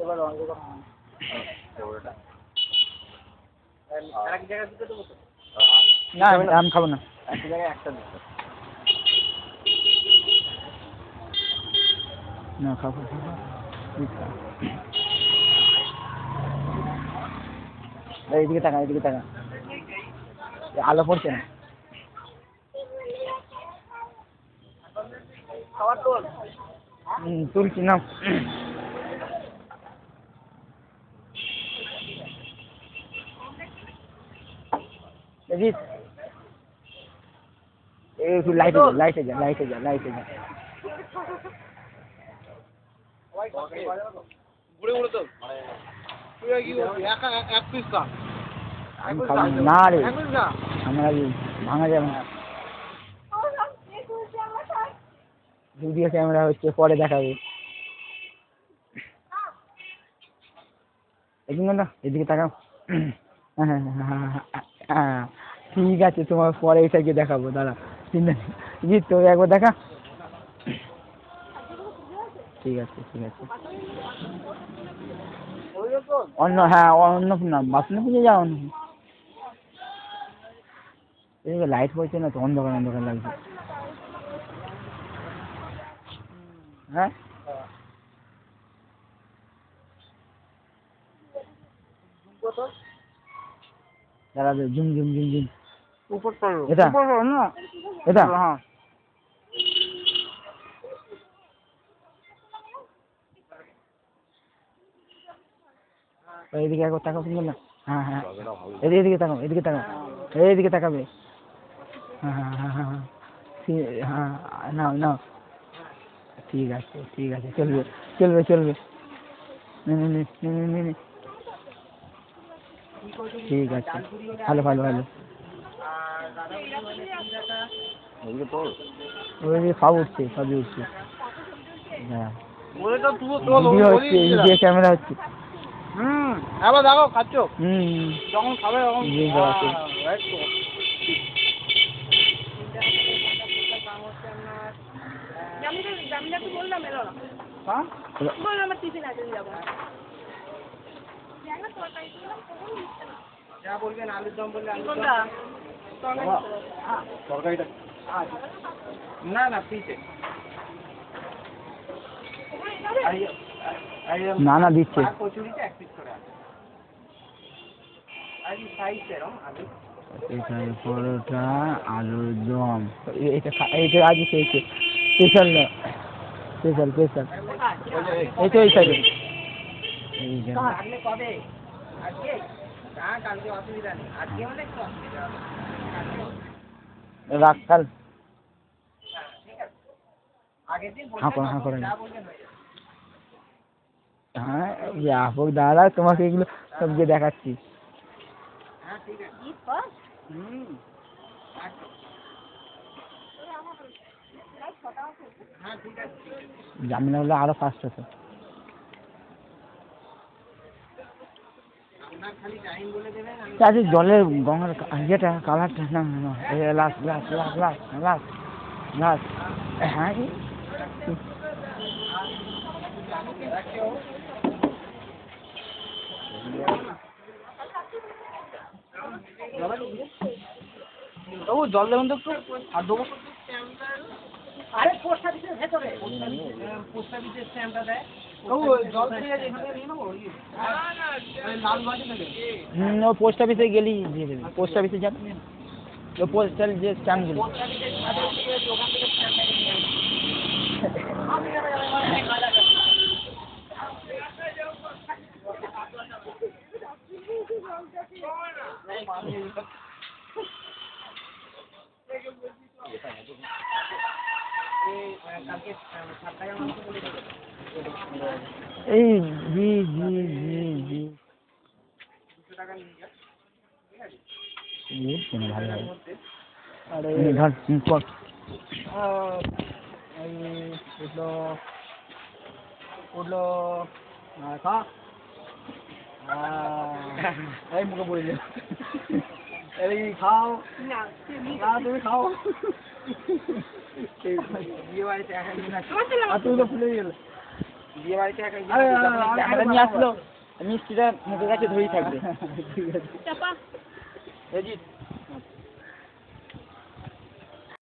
এবার অনেক কথা ওটা আরেক জায়গা দিতে দেবো তো? না আমি খাবো না, একটা জায়গায় একটা দিতে না, খাবো এইদিকে টাকা, এইদিকে টাকা, আলো পড়ছে না। খাবার তোল, তুলছি না। একটু লাইটে যা, লাইটে যা, লাইটে যা, লাইটে যা। ঘুরে ঘুরে তো তুই কি বলবি? এক পিস খা। না রে, আমরা ভাঙা যাবে না। ভিডিও ক্যামেরা হচ্ছে, পরে দেখাবে। এদিকে না, এদিকে তাকাও। হ্যাঁ ঠিক আছে, তোমার পরে এটা গিয়ে দেখাবো, দাঁড়া। জিৎ তুমি একবার দেখা। ঠিক আছে ঠিক আছে। অন্য, হ্যাঁ অন্য না, বাসনে পুজো যাও। এদিকে লাইট পড়ছে না তো, অন্ধকার অন্ধকার লাগছে। হ্যাঁ দাঁড়া, ঝুম ঝুম ঝুম ঝুম। এটা এটা হ্যাঁ। এইদিকে একবার তাকাও, শুনবেন না? হ্যাঁ হ্যাঁ, এদিকে তাকাও, এদিকে তাকাও, এইদিকে তাকাবে। হ্যাঁ হ্যাঁ হ্যাঁ হ্যাঁ হ্যাঁ, নাও নাও। ঠিক আছে ঠিক আছে, চলবে চলবে চলবে। ঠিক আছে, ভালো ভালো ভালো। ওই সব উঠছে, সবই উঠছে। হ্যাঁ ভিডিও হচ্ছে, ভিডিও ক্যামেরা হচ্ছে। এবার দেখো খাচ্ছ, যখন খাবে তখন যা বলবেন। আলুর দম বললে আলুর দম, তরকারিটা না না পিসে না না দিচ্ছে। কচুরিটা এক পিস করে এখানে পরোটা, আলুর দম, এইটা আজ খেয়েছে। স্পেশাল না, স্পেশাল স্পেশাল। এই তো এই সাইডে। রাখ কাল। হ্যাঁ করে হ্যাঁ আপক দাদা, তোমাকে এগুলো সব যে দেখাচ্ছি। জামিন হলে আরো 500। আচ্ছা জলের গঙ্গার ইয়েটা কালারটা না লাস লাস লাস লাস লাস লাস। হ্যাঁ ও জল দেবেন তো একটু, আর দেবো। আরে পোস্ট অফিসের ভেতরে, পোস্ট অফিসের স্ট্যাম্পটা দেয়। ও জল দিয়ে এখানে নিয়ে নেবো। লাল বাটি থেকে ও পোস্ট অফিসে গেলেই দিয়ে দেবে। পোস্ট অফিসে যান, ও পোস্টাল যে স্ট্যাম্পগুলো। এই জি জি জি জি ভালো ভালো। আরে ধর কর। উঠলো উঠলো খা। এই মুখে পড়ে যাও। এই খাও না, তুমি খাও। বিয়ে বাড়িতে তুমি তো ভুলে গেলে। বিয়ে বাড়িতে একটা ক্যামেরা নিয়ে আসলো মিষ্টিটা মুখের কাছে ধরেই থাকবে। চাপা রজিত